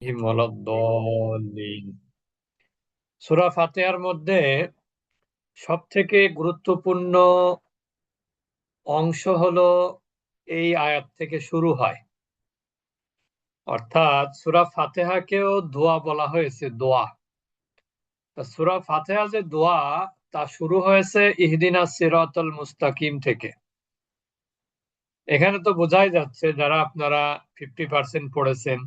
হিমলদ্দলিন। সূরা ফাতিহার মধ্যে সব থেকে গুরুত্বপূর্ণ অংশ হলো এই আয়াত থেকে শুরু হয়। অর্থাৎ সূরা ফাতিহাকেও দোয়া বলা হয়েছে, দোয়া। তা সূরা ফাতিহা যে দোয়া, তা শুরু হয়েছে ইহদিনাস সিরাতাল মুস্তাকিম থেকে। এখানে তো বোঝাই যাচ্ছে, যারা আপনারা 50% পড়েছেন,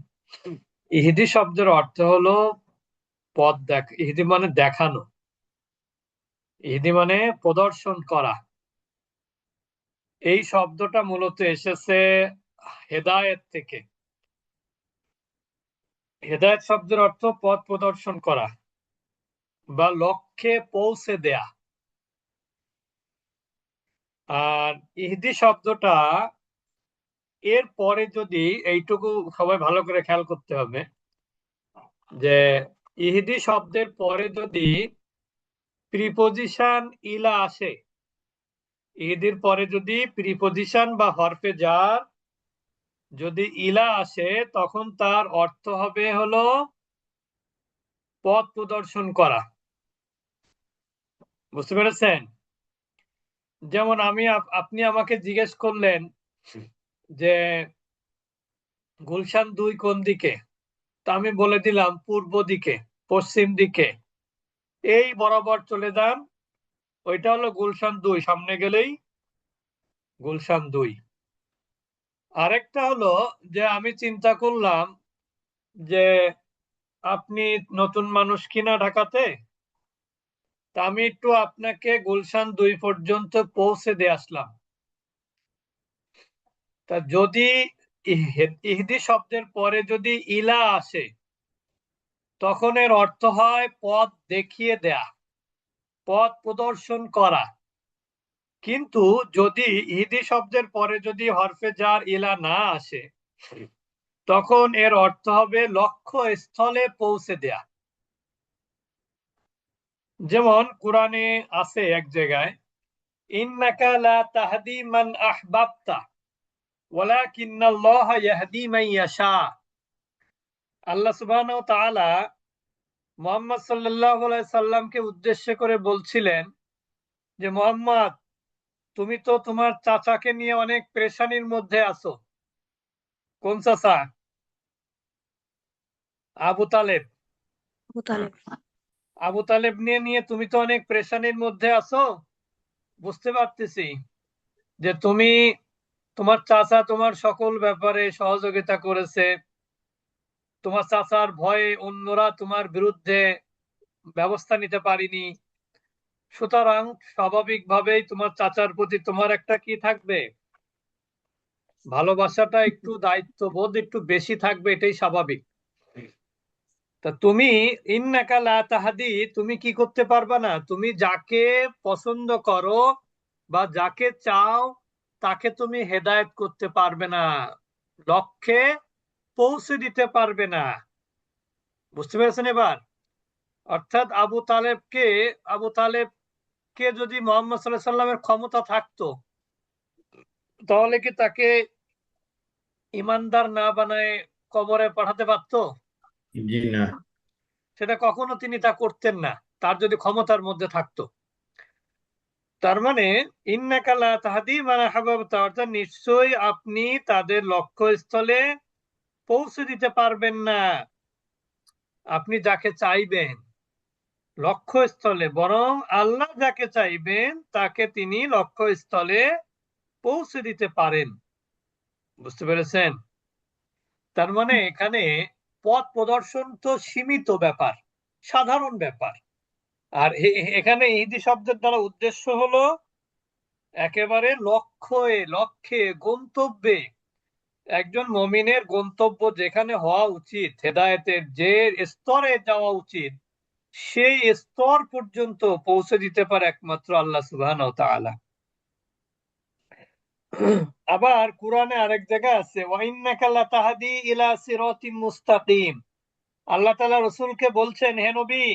ইহদি শব্দের অর্থ হলো পথ ইহদি মানে দেখানো, ইহদি মানে প্রদর্শন করা। এই শব্দটা মূলত এসেছে হেদায়েত থেকে। হেদায়েত শব্দের অর্থ পথ প্রদর্শন করা বা লক্ষ্যে পৌঁছে দেয়া। আর ইহদি শব্দটা এর পরে যদি, এইটুকু সবাই ভালো করে খেয়াল করতে হবে, যে ইহদি শব্দের পরে যদি প্রিপোজিশন ইলা আসে, ইহদির পরে যদি প্রিপোজিশন বা হরফে জার যদি ইলা আসে, তখন তার অর্থ হবে হলো পথ প্রদর্শন করা। বুঝতে পেরেছেন? যেমন আপনি আমাকে জিজ্ঞেস করলেন যে গুলশান 2 কোন দিকে, তা আমি বলে দিলাম পূর্ব দিকে, পশ্চিম দিকে। এই বরাবর চলে যান, ওইটা হলো গুলশান 2, সামনে গেলেই গুলশান 2। আরেকটা হলো যে আমি চিন্তা করলাম যে আপনি নতুন মানুষ কিনা ঢাকাতে, তা আমি একটু আপনাকে গুলশান 2 পর্যন্ত পৌঁছে দিয়ে আসলাম। তা যদি ইহদি শব্দের পরে যদি ইলা আসে, তখন এর অর্থ হয় পথ দেখিয়ে দেয়া, পথ প্রদর্শন করা। কিন্তু যদি ইহদি শব্দের পরে যদি হরফে জার ইলা না আসে, তখন এর অর্থ হবে লক্ষ্য স্থলে পৌঁছে দেয়া। যেমন কোরআনে আছে এক জায়গায়, ইন্নাকা লা তাহদি মান আহবাবতা ওয়ালাকিন্নাল্লাহা ইয়াহদি মান ইয়াশা। আল্লাহ সুবহানাহু ওয়া তাআলা মুহাম্মদ সাল্লাল্লাহু আলাইহি সাল্লামকে উদ্দেশ্য করে বলছিলেন যে মুহাম্মদ, তুমি তো তোমার চাচাকে নিয়ে অনেক পেরেশানির মধ্যে আছো। কোন চাচা? আবু তালেব। আবু তালেব। আবু তালেব নিয়ে তুমি তো অনেক পেরেশানির মধ্যে আছো। বুঝতে পারতেছি যে তোমার চাচা তোমার সকল ব্যাপারে সহযোগিতা করেছে। তোমার চাচার ভয়ে অন্যরা তোমার বিরুদ্ধে ব্যবস্থা নিতে পারিনি। সুতরাং স্বাভাবিকভাবেই তোমার চাচার প্রতি তোমার একটা কি থাকবে, ভালোবাসাটা একটু, দায়িত্ববোধ একটু বেশি থাকবে, এটাই স্বাভাবিক। তা তুমি ইন্নাকা লা তাহদি, তুমি কি করতে পারবা না, তুমি যাকে পছন্দ করো বা যাকে চাও তাকে তুমি হেদায়েত করতে পারবে না, লক্ষ্যে পৌঁছে দিতে পারবে না। বুঝতে পেরেছেন এবার? অর্থাৎ আবু তালেবকে যদি মোহাম্মদ সাল্লাল্লাহু আলাইহি সাল্লামের ক্ষমতা থাকতো, তাহলে কি তাকে ইমানদার না বানায় কবরে পাঠাতে পারতো? জি না। সেটা কখনো তিনি তা করতেন না, তার যদি ক্ষমতার মধ্যে থাকতো। তার মানে ইন্নাকা লা তাহদি মান আহবাবতা, অর্থাৎ নিশ্চয়ই আপনি তাদের লক্ষ্যস্থলে পৌঁছে দিতে পারবেন না, আপনি যাকে চাইবেন লক্ষ্যস্থলে, বরং আল্লাহ যাকে চাইবেন তাকে তিনি লক্ষ্যস্থলে পৌঁছে দিতে পারেন। বুঝতে পেরেছেন? তার মানে এখানে পথ প্রদর্শন তো সীমিত ব্যাপার, সাধারণ ব্যাপার। আর এখানে ইহদি শব্দের দ্বারা উদ্দেশ্য হলো একেবারে লক্ষ্যে গন্তব্যে। একজন মমিনের গন্তব্য যেখানে হওয়া উচিত, হেদায়েতের যে স্তরে যাওয়া উচিত, সেই স্তর পর্যন্ত পৌঁছে দিতে পারে একমাত্র আল্লাহ সুবহানাহু ওয়া তাআলা। আবার কোরআনে আরেক জায়গা আছে, ওয়া ইন্নাকা লাতাহদি ইলা সিরাতিম মুস্তাকিম। আল্লাহ তাআলা রাসূলকে বলছেন, হে নবী,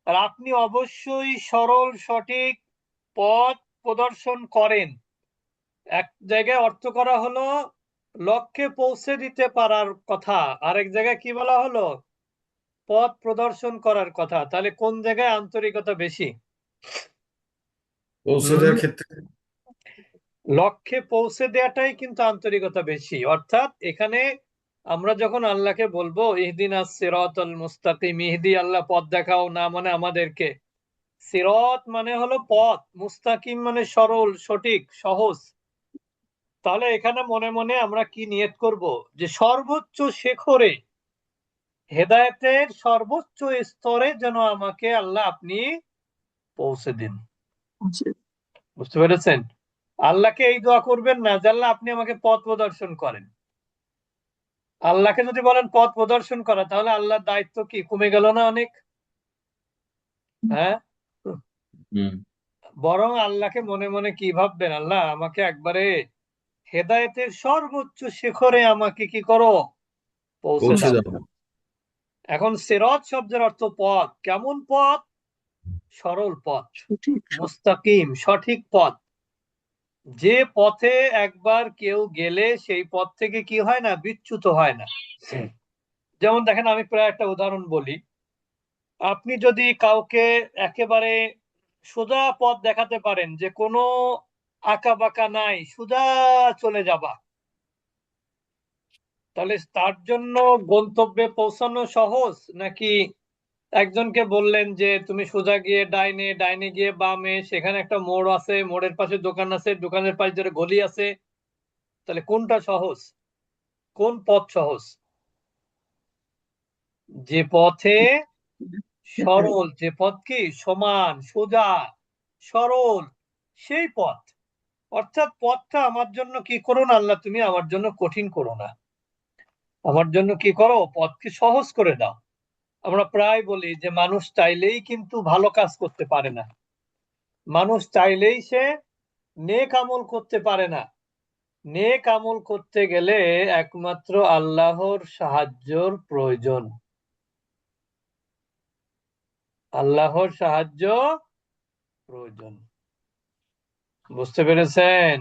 আর আপনি অবশ্যই সরল সঠিক পথ প্রদর্শন করেন। এক জায়গায় অর্থ করা হলো লক্ষ্যে পৌঁছে দিতে পারার কথা, আরেক জায়গায় কি বলা হলো? পথ প্রদর্শন করার কথা। তাহলে কোন জায়গায় আন্তরিকতা বেশি? পৌঁছে হুম দেওয়ার ক্ষেত্রে। লক্ষ্যে পৌঁছে দেওয়াটাই কিন্তু আন্তরিকতা বেশি। অর্থাৎ এখানে আমরা যখন আল্লাহকে বলবো ইহদিনাস সিরাতাল মুস্তাকিম, ইহদি আল্লাহ পথ দেখাও, না মানে আমাদেরকে, সিরাত মানে হলো পথ, মুস্তাকিম মানে সরল, সঠিক, সহজ। তাহলে এখানে মনে মনে আমরা কি নিয়ত করব? যে সর্বোচ্চ শিখরে, হেদায়েতের সর্বোচ্চ স্তরে যেন আমাকে আল্লাহ আপনি পৌঁছে দিন। বুঝতে পেরেছেন? আল্লাহকে এই দোয়া করবেন না যে আল্লাহ আপনি আমাকে পথ প্রদর্শন করেন। আল্লাহকে যদি বলেন পথ প্রদর্শন করা, তাহলে আল্লাহর দায়িত্ব কি কমে গেল না অনেক? হ্যাঁ। হুম। বরং আল্লাহকে মনে মনে কি ভাববেন? আল্লাহ আমাকে একবারে হেদায়েতের সর্বোচ্চ শিখরে আমাকে কি করো? পৌঁছে পৌঁছে দাও। যাবো। এখন সিরাত শব্দের অর্থ পথ। কেমন পথ? সরল পথ, মুস্তাকিম, সঠিক পথ। যে পথে একবার কেউ গেলে সেই পথ থেকে কি হয় না? বিচ্যুত হয় না। যেমন দেখেন, আমি প্রায় একটা উদাহরণ বলি। আপনি যদি কাউকে একেবারে সোজা পথ দেখাতে পারেন, যে কোনো আঁকা বাঁকা নাই, সোজা চলে যাবা, তাহলে তার জন্য গন্তব্যে পৌঁছানো সহজ, নাকি একজনকে বললেন যে তুমি সোজা গিয়ে ডাইনে, ডাইনে গিয়ে বামে, সেখানে একটা মোড় আছে, মোড়ের পাশে দোকান আছে, দোকানের পাশে ধরে গলি আছে, তাহলে কোনটা সহজ? কোন পথ সহজ? যে পথে সরল, যে পথ কি সমান, সোজা, সরল, সেই পথ। অর্থাৎ পথটা আমার জন্য কি করো না আল্লাহ, তুমি আমার জন্য কঠিন করো না, আমার জন্য কি করো? পথকে সহজ করে দাও। আমরা প্রায় বলি যে মানুষ চাইলেই কিন্তু ভালো কাজ করতে পারে না, মানুষ চাইলেই সে নেক আমল করতে পারে না। নেক আমল করতে গেলে একমাত্র আল্লাহর সাহায্যর প্রয়োজন। আল্লাহর সাহায্য প্রয়োজন। বুঝতে পেরেছেন?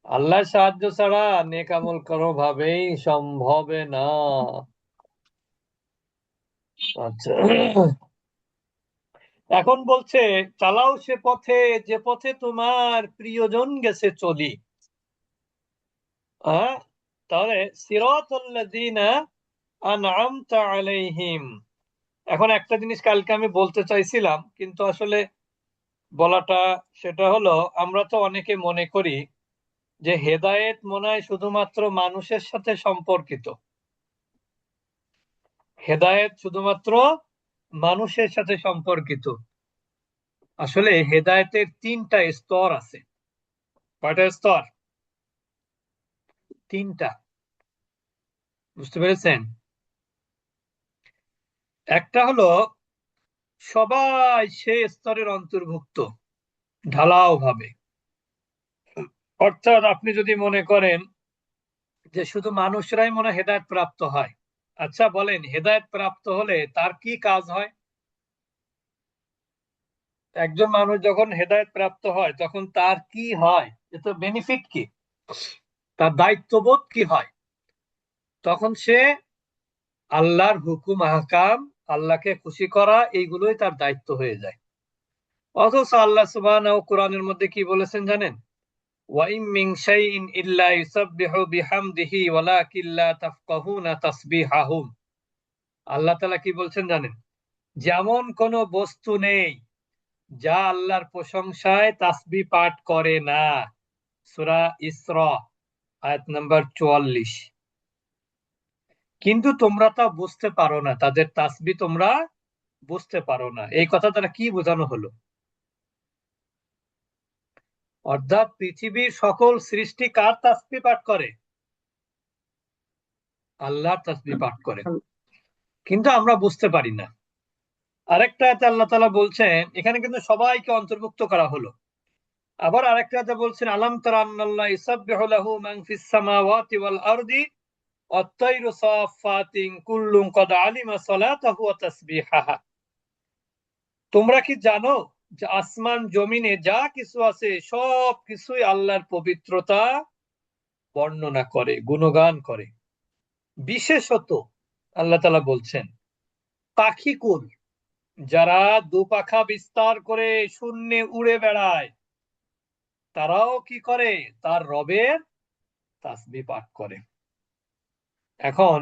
আল্লাহর সাহায্য ছাড়া নেক আমল কোনোভাবেই সম্ভব না। আচ্ছা, এখন বলছে চালাও সে পথে, যে পথে তোমার প্রিয়জন গেছে চলি। হ্যাঁ, তাহলে সিরাতাল্লাযীনা আনআমতা আলাইহিম। এখন একটা জিনিস কালকে আমি বলতে চাইছিলাম, কিন্তু আসলে বলাটা, সেটা হলো, আমরা তো অনেকে মনে করি যে হেদায়েত মনে হয় শুধুমাত্র মানুষের সাথে সম্পর্কিত, হেদায়েত শুধুমাত্র মানুষের সাথে সম্পর্কিত। আসলে হেদায়েতের তিনটা স্তর আছে। কয়টা স্তর? তিনটা। বুঝতে পেরেছেন? একটা হলো সবাই সেই স্তরের অন্তর্ভুক্ত, ঢালাও ভাবে। অর্থাৎ আপনি যদি মনে করেন যে শুধু মানুষরাই মনে হয় হেদায়েত প্রাপ্ত হয়, আচ্ছা বলেন, হেদায়েত প্রাপ্ত হলে তার কি কাজ হয়? একজন মানুষ যখন হেদায়েত প্রাপ্ত হয় তখন তার কি হয়? এ তো বেনিফিট কি, তার দায়িত্ববোধ কি হয়? তখন সে আল্লাহর হুকুম আহকাম, আল্লাহকে খুশি করা, এইগুলোই তার দায়িত্ব হয়ে যায়। অথচ আল্লাহ সুবহানাহু কোরআনের মধ্যে কি বলেছেন জানেন? ওয়াইম মিন শাইইন ইল্লা ইউসাব্বিহু বিহামদিহি ওয়ালাকিন লা তাফকাহুনা তাসবিহাহুম। আল্লাহ তাআলা কি বলছেন জানেন? যেমন কোন বস্তু নেই যা আল্লাহর প্রশংসায় তাসবিহ পাঠ করে না। সূরা ইসরা আয়াত নাম্বার 44। কিন্তু তোমরা তা বুঝতে পারো না, তাদের তাসবিহ তোমরা বুঝতে পারো না। এই কথা দ্বারা কি বোঝানো হলো? অর্থাৎ পৃথিবীর সকল সৃষ্টি কার তাসবিহ পাঠ করে? আল্লাহর তাসবিহ পাঠ করে, কিন্তু আমরা বুঝতে পারি না। আরেকটা আয়াতে আল্লাহ তাআলা বলছেন, এখানে কিন্তু সবাইকে অন্তর্ভুক্ত করা হলো। আবার আরেকটা আয়াতে বলছেন, আলাম তারা আন্নাল্লাহ ইসাব্বিহু লাহু মান ফিস সামাওয়াতি ওয়াল আরদি ওয়াত-তায়রু সাফফাতিন কুল্লুন ক্বাদ আলিমা সালাতাহু ওয়া তাসবিহাহা। তোমরা কি জানো যে আসমান জমিনে যা কিছু আছে সব কিছুই আল্লাহর পবিত্রতা বর্ণনা করে, গুণগান করে। বিশেষত আল্লাহ তাআলা বলছেন পাখিকুল, যারা দুপাখা বিস্তার করে শূন্যে উড়ে বেড়ায়, তারাও কি করে? তার রবের তাসবিহ পাঠ করে। এখন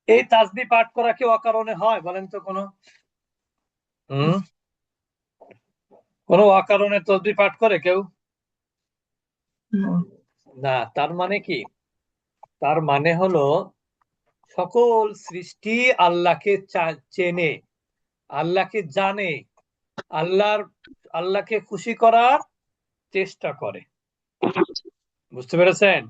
এই তাসবিহ পাঠ করা কি অকারণে হয় বলেন তো? হম কোনো অকারণে তাসবিহ পাঠ করে কেউ? না। তার মানে কি? তার মানে হলো সকল সৃষ্টি আল্লাহকে চেনে, আল্লাহকে জানে, আল্লাহকে খুশি করার চেষ্টা করে। বুঝতে পেরেছেন?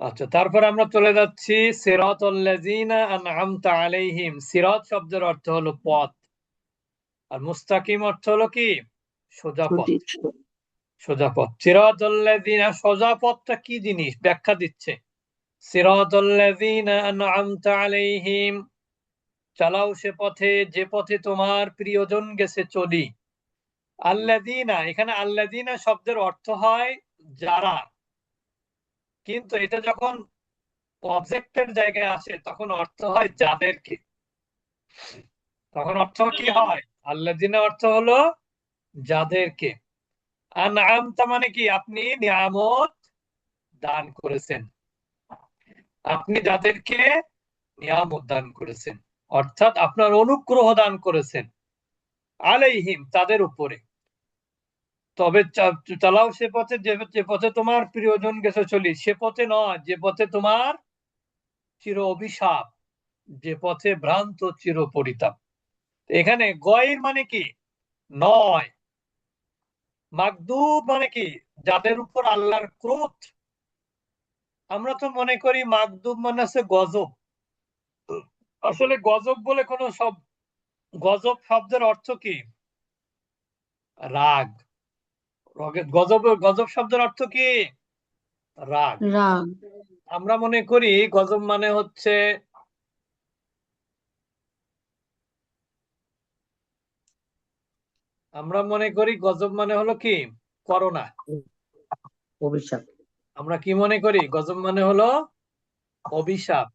আচ্ছা, তারপর আমরা চলে যাচ্ছি সিরাতাল্লাযীনা আনআমতা আলাইহিম। সিরাত শব্দের অর্থ হলো পথ, আর মুস্তাকিম অর্থ হলো কি? সোজা পথ। সোজা পথ। সিরাতাল্লাযীনা, সোজা পথটা কি জিনিস ব্যাখ্যা দিচ্ছে। সিরাতাল্লাযীনা আনআমতা আলাইহিম, চালাও সে পথে যে পথে তোমার প্রিয়জন গেছে চলি। আল্লাযীনা, এখানে আল্লাযীনা শব্দের অর্থ হয় যারা, কিন্তু এটা যখন অবজেক্টের জায়গায় আসে তখন অর্থ হয় যাদেরকে। তখন অর্থ কি হয়? আল্লাযীনা অর্থ হলো যাদেরকে। আনআমতা মানে কি? আপনি নিয়ামত দান করেছেন, আপনি যাদেরকে নিয়ামত দান করেছেন, অর্থাৎ আপনার অনুগ্রহ দান করেছেন, আলাইহিম তাদের উপরে। তবে চালাও সে পথে যে পথে তোমার প্রিয়জন গেছে চলি, সে পথে নয় যে পথে তোমার চির অভিশাপ, যে পথে ভ্রান্ত চির পরিতাপ। এখানে গয়ের মানে কি? নয়। মাগদুব মানে কি? যাদের উপর আল্লাহর ক্রোধ। আমরা তো মনে করি মাগদুব মানে আছে গজব। আসলে গজব বলে কোনো গজব শব্দের অর্থ কি? রাগ। গজব গজব শব্দের অর্থ কি? রাগ। রাগ। আমরা মনে করি গজব মানে হচ্ছে গজব মানে হলো কি? করোনা। অভিশাপ। আমরা কি মনে করি? গজব মানে হলো অভিশাপ।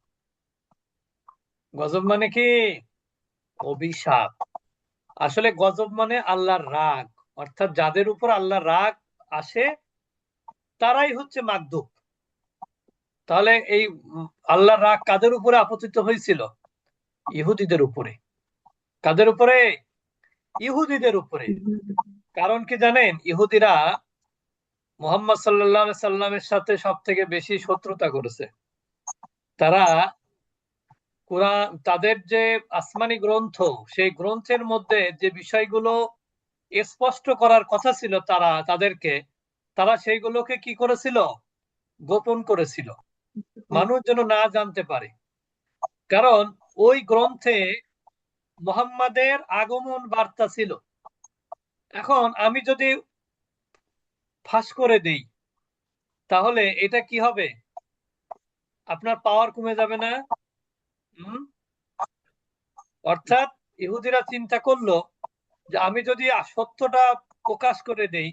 গজব মানে কি? অভিশাপ। আসলে গজব মানে আল্লাহর রাগ, অর্থাৎ যাদের উপর আল্লাহর রাগ আসে তারাই হচ্ছে মাগদুব। তাহলে এই আল্লাহর রাগ কাদের উপরে আপতিত হয়েছিল? ইহুদিদের উপরে। কাদের উপরে? ইহুদিদের উপরে। কারণ কি জানেন? ইহুদিরা মুহাম্মদ সাল্লাল্লাহু আলাইহি সাল্লামের সাথে সব থেকে বেশি শত্রুতা করেছে। তারা কোরআন, তাদের যে আসমানি গ্রন্থ, সেই গ্রন্থের মধ্যে যে বিষয়গুলো স্পষ্ট করার কথা ছিল তারা সেইগুলোকে কি করেছিল? গোপন করেছিল, মানুষ যেন না জানতে পারে। কারণ ওই গ্রন্থে মুহাম্মাদের আগমন বার্তা ছিল। এখন আমি যদি ফাঁস করে দেই তাহলে এটা কি হবে? আপনার পাওয়ার কমে যাবে না? হুম অর্থাৎ ইহুদিরা চিন্তা করলো যে আমি যদি সত্যটা প্রকাশ করে দেই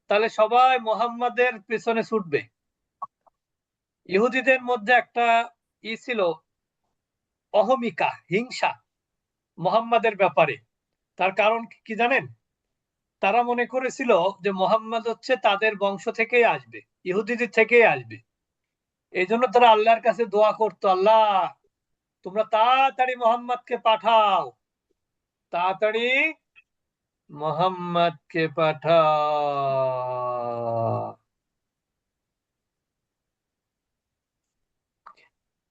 তাহলে সবাই মুহাম্মাদের পেছনে ছুটবে। ইহুদিদের মধ্যে একটা ছিল, অহমিকা, হিংসা মুহাম্মাদের ব্যাপারে। তার কারণ কি জানেন? তারা মনে করেছিল যে মুহাম্মদ হচ্ছে তাদের বংশ থেকেই আসবে, ইহুদিদের থেকেই আসবে। এই জন্য তারা আল্লাহর কাছে দোয়া করতো, আল্লাহ তোমরা তাড়াতাড়ি মুহাম্মদকে পাঠাও, তাড়াতাড়ি মুহাম্মদকে পাঠাও।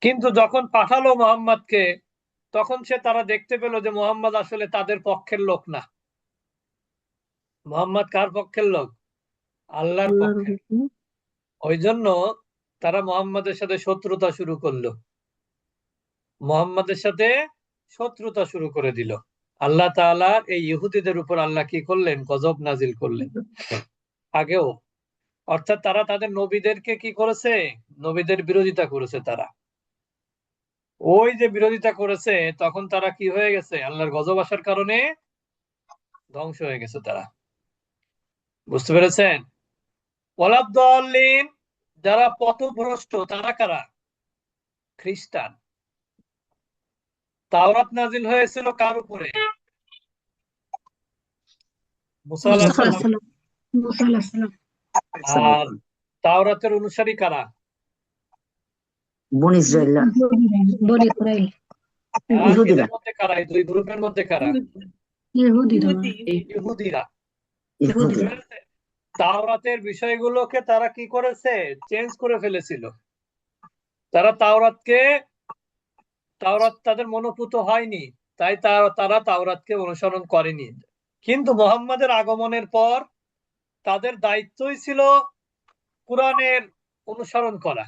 কিন্তু যখন পাঠালো মুহাম্মদকে, তখন তারা দেখতে পেল যে মুহাম্মদ আসলে তাদের পক্ষের লোক না। মুহাম্মদ কার পক্ষের লোক? আল্লাহর পক্ষের। ওই জন্য তারা মুহাম্মদের সাথে শত্রুতা শুরু করলো, মুহাম্মদের সাথে শত্রুতা শুরু করে দিল। আল্লাহ তাআলা এই ইহুদিদের উপর আল্লাহ কি করলেন? গজব নাজিল করলেন আগেও। অর্থাৎ তারা তাদের নবীদেরকে কি করেছে? নবীদের বিরোধিতা করেছে তারা। ওই যে বিরোধিতা করেছে তখন তারা কি হয়ে গেছে, আল্লাহর গজব আসার কারণে ধ্বংস হয়ে গেছে তারা। বুঝতে পেরেছেন? ওয়ালাদ-দাল্লিন, যারা পথভ্রষ্ট তারা কারা? খ্রিস্টান। তাওরাত নাজিল হয়েছিল কার উপরে? মুসা আলাইহিস মুস্তাফা সালাম। সাল্লাম, মুসা আলাইহিস সালাম, আর তাওরাতের অনুসারী কারা? বনি ইসরায়েল, বনি ইসরাইল, আর ইহুদিরা। এদের মধ্যে কারা, এই দুই গ্রুপের মধ্যে কারা? ইহুদিরা, ইহুদিরা। ইহুদিরা। বুঝতে পেরেছেন? তাওরাতের বিষয়গুলোকে তারা কি করেছে, চেঞ্জ করে ফেলেছিল। তারা তাওরাত তাদের মনোপুত হয়নি, তাই তারা তাওরাতকে অনুসরণ করেনি। কিন্তু মুহাম্মাদের আগমনের পর তাদের দায়িত্বই ছিল কোরআনের অনুসরণ করা,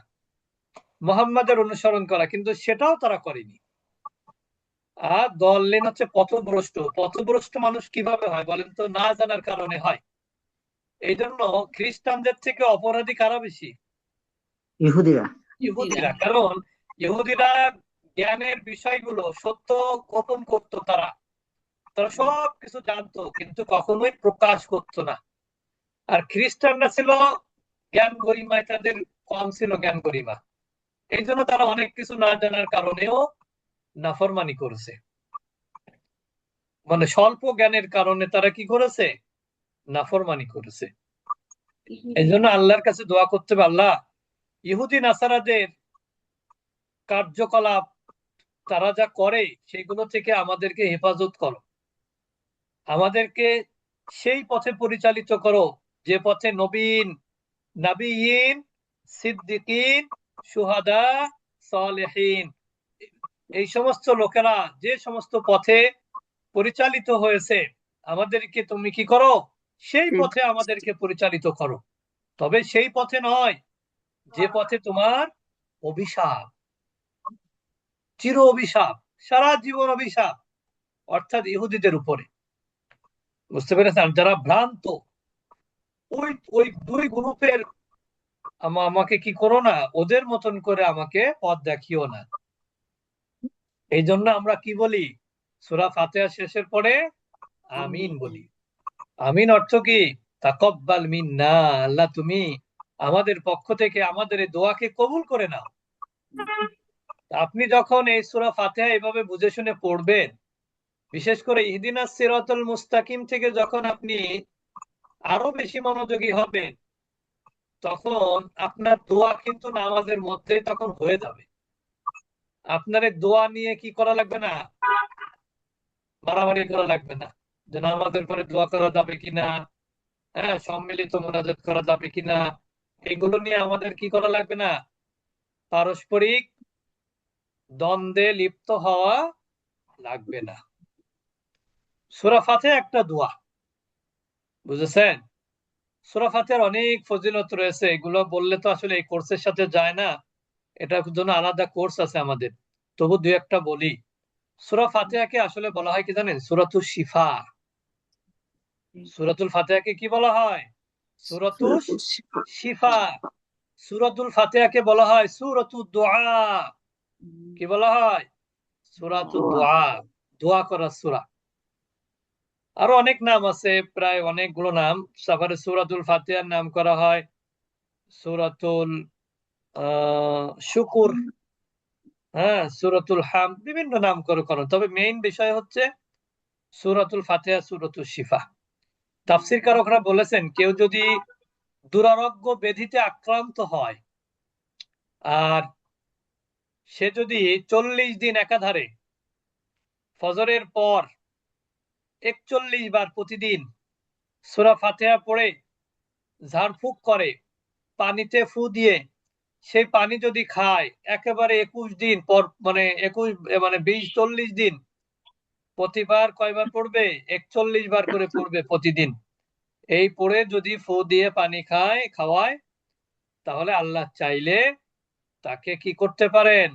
মুহাম্মাদের অনুসরণ করা, কিন্তু সেটাও তারা করেনি। আর দল্লিন হচ্ছে পথভ্রষ্ট। পথভ্রষ্ট মানুষ কিভাবে হয় বলেন তো? না জানার কারণে হয়। এই জন্য খ্রিস্টানদের থেকে অপরাধী কারা বেশি? ইহুদিরা। ইহুদিরা। কারণ ইহুদিরা জ্ঞানের বিষয়গুলো সত্য গোপন করত। তারা তারা সব কিছু জানতো কিন্তু কখনোই প্রকাশ করতো না। আর খ্রিস্টানরা ছিল জ্ঞান গরিমায় তাদের কম ছিল, জ্ঞান গরিমা। এই জন্য তারা অনেক কিছু না জানার কারণেও নাফরমানি করেছে। মানে স্বল্প জ্ঞানের কারণে তারা কি করেছে, নাফরমানি করেছে। এই জন্য আল্লাহর কাছে দোয়া করতে হবে, আল্লাহ ইহুদি নাসারাদের কার্যকলাপ তারা যা করে সেগুলো থেকে আমাদেরকে হেফাজত করো, আমাদেরকে সেই পথে পরিচালিত করো যে পথে নবীন, সিদ্দিকিন, শুহাদা, সালেহিন, এই সমস্ত লোকেরা যে সমস্ত পথে পরিচালিত হয়েছে, আমাদেরকে তুমি কি করো, সেই পথে আমাদেরকে পরিচালিত করো। তবে সেই পথে নয় যে পথে তোমার অভিশাপ, চির অভিশাপ, সারা জীবন অভিশাপ, অর্থাৎ ইহুদিদের উপরে। বুঝতে পেরেছেন? যারা ভ্রান্ত, ওই ওই দুই গ্রুপের আমাকে কি করো না, ওদের মতন করে আমাকে পথ দেখিও না। এই জন্য আমরা কি বলি, সূরা ফাতিহা শেষের পরে আমিন বলি। আমিন অর্থ কি? তাকাব্বাল মিন্না, আল্লাহ তুমি আমাদের পক্ষ থেকে আমাদের এই দোয়াকে কবুল করে নাও। আপনি যখন এই সূরা ফাতিহা এভাবে বুঝে শুনে পড়বেন, বিশেষ করে ইহদিনাস সিরাতাল মুস্তাকিম থেকে যখন আপনি আরো বেশি মনোযোগী হবেন, তখন আপনার দোয়া কিন্তু নামাজের মধ্যে তখন হয়ে যাবে। আপনার এই দোয়া নিয়ে কি করা লাগবে না, মারামারি করা লাগবে না, যে নামাজের পরে দোয়া করা যাবে কিনা, হ্যাঁ সম্মিলিত মোনাজাত করা যাবে কিনা, এগুলো নিয়ে আমাদের কি করা লাগবে না, পারস্পরিক দ্বন্দ্বে লিপ্ত হওয়া লাগবে না। সূরা ফাতিহা একটা দোয়া, বুঝেছেন? সূরা ফাতিহার অনেক ফজিলত রয়েছে, এগুলো বললে তো আসলে এই কোর্সের সাথে যায় না, এটার জন্য আলাদা কোর্স আছে আমাদের। তবু দুই একটা বলি। সূরা ফাতিহাকে আসলে বলা হয় কি জানেন? সূরাতুশ শিফা। সূরাতুল ফাতিহাকে কি বলা হয়? সূরাতুশ শিফা। সূরাতুল ফাতিহাকে বলা হয় সূরাতুদ দুআ। কি বলা হয়? সূরাতুদ দুআ, দোয়া করার সূরা। আরো অনেক নাম আছে, প্রায় অনেকগুলো নাম। তারপরে সূরাতুল ফাতিহার নাম করা হয় সূরাতুল শুকুর, হ্যাঁ সূরাতুল হাম, বিভিন্ন নাম করে করো, তবে মেইন বিষয় হচ্ছে সূরাতুল ফাতিহা, সূরাতুল শিফা। তাফসীরকারকরা বলেছেন কেউ যদি দুরারোগ্য ব্যাধিতে আক্রান্ত হয় আর সে যদি 40 দিন একাধারে ফজরের পর 41 বার প্রতিদিন সূরা ফাতিহা পড়ে ঝাড়ফুঁক করে, পানিতে ফু দিয়ে সেই পানি যদি খায়, একেবারে 21 দিন পর, মানে 21 মানে 20-40 দিন প্রতিবার কয়বার পড়বে, 41 বার করে পড়বে প্রতিদিন। এই পড়ে যদি ফু দিয়ে পানি খাওয়ায়, তাহলে আল্লাহ চাইলে তাকে কি করতে পারেন,